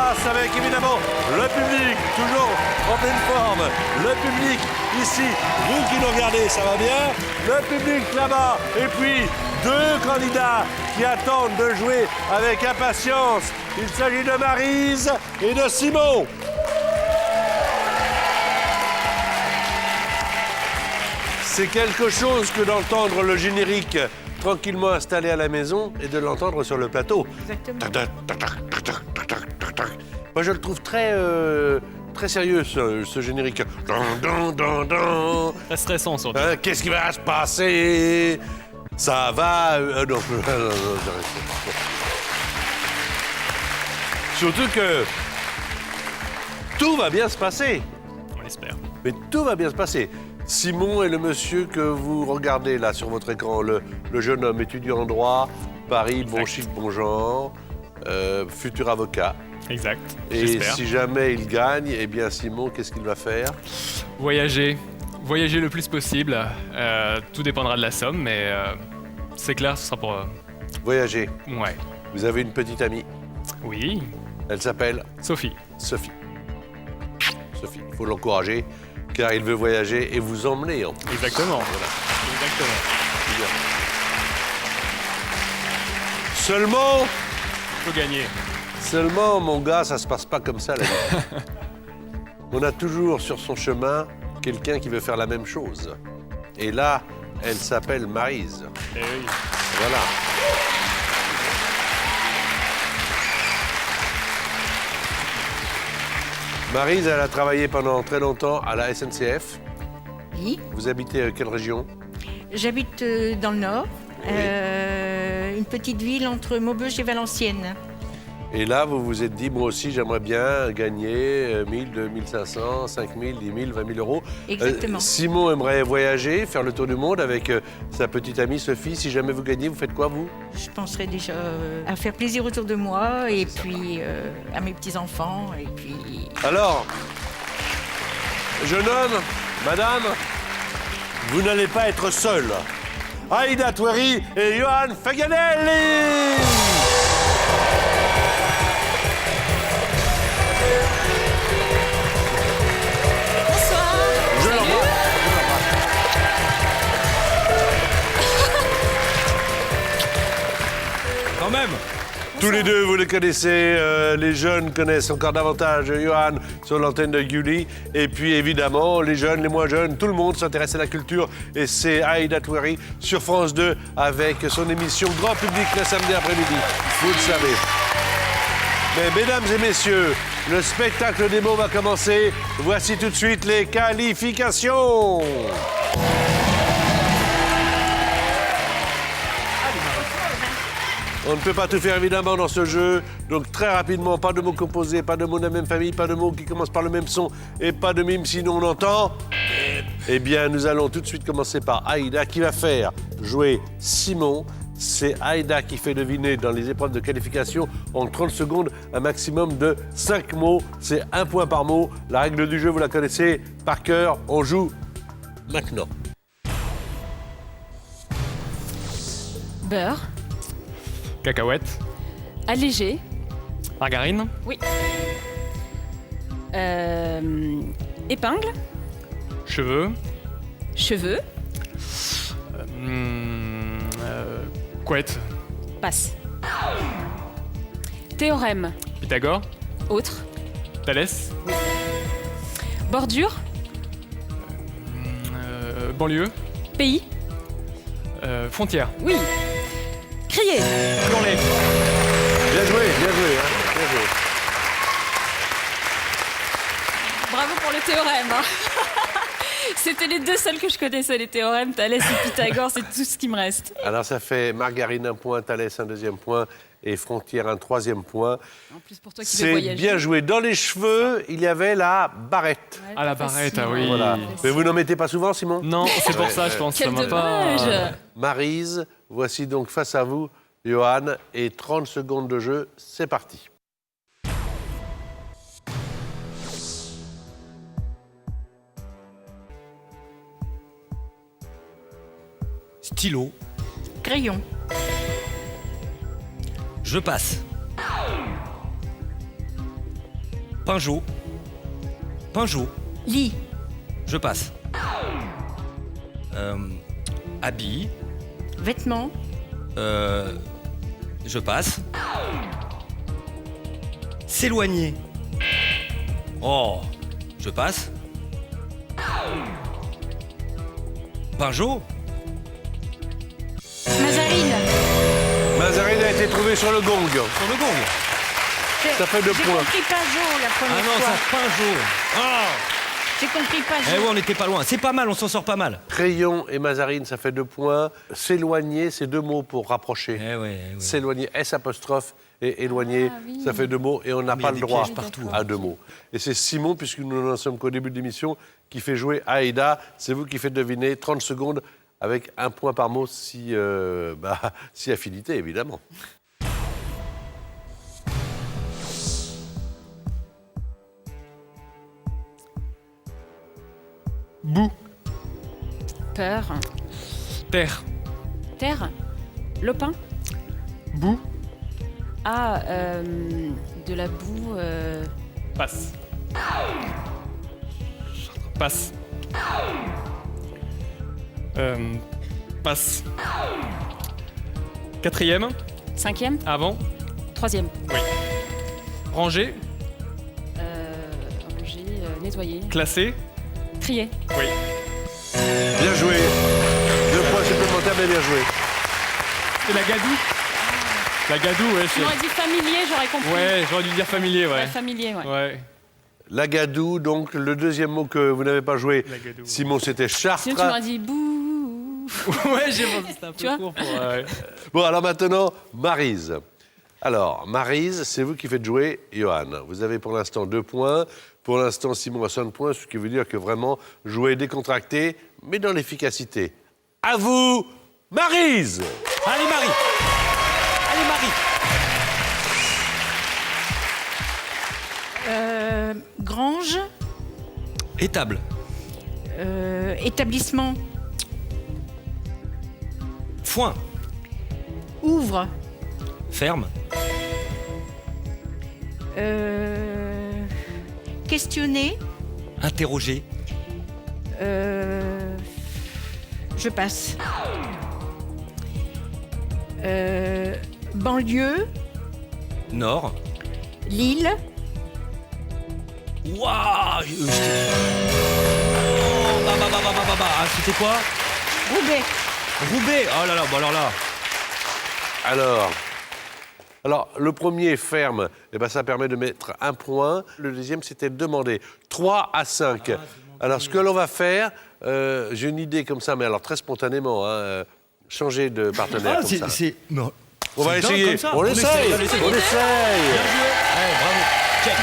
passe avec évidemment le public, toujours en pleine forme. Le public ici, vous qui nous regardez, ça va bien. Le public là-bas, et puis deux candidats qui attendent de jouer avec impatience. Il s'agit de Maryse et de Simon. C'est quelque chose que d'entendre le générique tranquillement installé à la maison et de l'entendre sur le plateau. Exactement. Moi, je le trouve très sérieux, ce générique. Très stressant, surtout. Hein, qu'est-ce qui va se passer? Ça va... non, j'arrête. Surtout que tout va bien se passer. On l'espère. Mais tout va bien se passer. Simon est le monsieur que vous regardez là sur votre écran, le jeune homme étudiant en droit, Paris, bon Exact. chic, bon genre, futur avocat. Exact. Et J'espère. si jamais il gagne, eh bien Simon, qu'est-ce qu'il va faire? Voyager. Voyager le plus possible. Tout dépendra de la somme, mais c'est clair, ce sera pour... Voyager. Ouais. Vous avez une petite amie, Oui. elle s'appelle Sophie. Sophie. Sophie, il faut l'encourager, car il veut voyager et vous emmener en plus. Exactement. Voilà. Exactement. Seulement, Faut gagner. seulement, mon gars, ça se passe pas comme ça, la vie. On a toujours sur son chemin quelqu'un qui veut faire la même chose. Et là, elle s'appelle Maryse. Eh oui. Voilà. Maryse, elle a travaillé pendant très longtemps à la SNCF. Oui. Vous habitez quelle région? J'habite dans le Nord, une petite ville entre Maubeuge et Valenciennes. Et là, vous vous êtes dit, moi aussi, j'aimerais bien gagner 1000, 2500, 5000, 10 000, 20 000 euros. Exactement. Simon aimerait voyager, faire le tour du monde avec sa petite amie Sophie. Si jamais vous gagnez, vous faites quoi, vous? Je penserais déjà à faire plaisir autour de moi et puis à mes petits-enfants. Et puis... Alors, jeune homme, madame, vous n'allez pas être seul. Aïda Toueri et Johan Faganelli. Je l'embrasse. Quand même. Tous les deux, vous les connaissez. Les jeunes connaissent encore davantage Johan sur l'antenne de Gulli. Et puis, évidemment, les jeunes, les moins jeunes, tout le monde s'intéresse à la culture. Et c'est Aïda Toueri sur France 2 avec son émission Grand Public le samedi après-midi. Vous le savez. Mais mesdames et messieurs, le spectacle des mots va commencer. Voici tout de suite les qualifications. On ne peut pas tout faire évidemment dans ce jeu, donc très rapidement, pas de mots composés, pas de mots de la même famille, pas de mots qui commencent par le même son et pas de mime sinon on entend. Eh bien, nous allons tout de suite commencer par Aïda qui va faire jouer Simon. C'est Aïda qui fait deviner dans les épreuves de qualification en 30 secondes un maximum de 5 mots. C'est 1 point par mot. La règle du jeu, vous la connaissez par cœur. On joue maintenant. Beurre, Cacahuète. allégé, Margarine. oui. Épingle, Cheveux. cheveux, Couette. passe. Théorème, Pythagore. autre. Thalès. Bordure, Banlieue. pays, Frontière. oui. Crier, Hurler. Bien joué, hein, bien joué. bravo pour le théorème. Hein. C'était les deux seuls que je connaissais, les théorèmes, Thalès et Pythagore, c'est tout ce qui me reste. Alors ça fait Margarine 1 point, Thalès 1 deuxième point et Frontière 1 troisième point. En plus pour toi qui veux C'est voyager. bien joué. Dans les cheveux, il y avait la barrette. Ouais, Ah, la pas barrette, facile. ah oui. Voilà. Mais vous n'en mettez pas souvent, Simon? Non, c'est pour ça, je pense. Quel ça m'a dommage. pas. Maryse, voici donc face à vous, Johan, et 30 secondes de jeu, c'est parti. Stylo, Crayon, je passe. Pinjot. Pinjot. Lit. Je passe. Habit. Vêtements. Je passe. S'éloigner. Oh, je passe. Pinjot. Mazarine. Mazarine a été trouvée sur le gong. Sur le gong. Ça fait 2 J'ai points. compris Pajot la Ah première non, fois. ça Pinjot. Ah. J'ai compris Eh Pajot. ouais, on n'était pas loin. C'est pas mal, on s'en sort pas mal. Crayon et Mazarine, ça fait 2 points. S'éloigner, c'est 2 mots pour rapprocher. Eh ouais. S'éloigner, S apostrophe et éloigner, Ah oui. ça fait 2 mots et on n'a mais pas il y a le des droit pièges partout, à 2 mots. Et c'est Simon, puisque nous n'en sommes qu'au début de l'émission, qui fait jouer Aïda. C'est vous qui faites deviner 30 secondes avec 1 point par mot si affinité, évidemment. Boue. Peur. Terre. Terre. Lopin. Boue. Ah, de la boue. Passe. Passe. Passe. 4e. 5e. Avant. 3e. Ranger. Ranger. Nettoyer. Classé. Trier. Oui. Bien joué. 2 points supplémentaires, mais bien joué. Et la gadoue. La gadoue, ouais. Tu m'aurais dit familier, j'aurais compris. Ouais, j'aurais dû dire familier, ouais. Familier, ouais. Ouais. La gadoue, donc le deuxième mot que vous n'avez pas joué, La gadoue. Simon, c'était Chartres. Sinon, tu m'aurais dit bouh. Ouais, j'ai pensé que c'était un Tu peu vois court pour... ouais. Bon, alors maintenant, Maryse. Alors, Maryse, c'est vous qui faites jouer Johan. Vous avez pour l'instant 2 points. Pour l'instant, Simon a 5 points, ce qui veut dire que vraiment, jouer décontracté, mais dans l'efficacité. À vous, Maryse. Allez, Marie. Allez, Marie. Grange. Étable. Établissement. Foin. Ouvre. Ferme. Questionner. Interroger. Je passe. Banlieue. Nord. Lille. Waouh. Oh, Ah, c'était quoi? Roubaix. Roubaix. Oh là là, bon alors là. Alors, le premier ferme, eh ben, ça permet de mettre 1 point. Le deuxième, c'était de demander 3 à 5. Alors, ce que l'on va faire, j'ai une idée comme ça, mais alors très spontanément, changer de partenaire comme ça. Non. On va C'est dingue essayer. comme ça. On essaye. Allez, On essaye. Bien joué. Ouais, bravo. Check.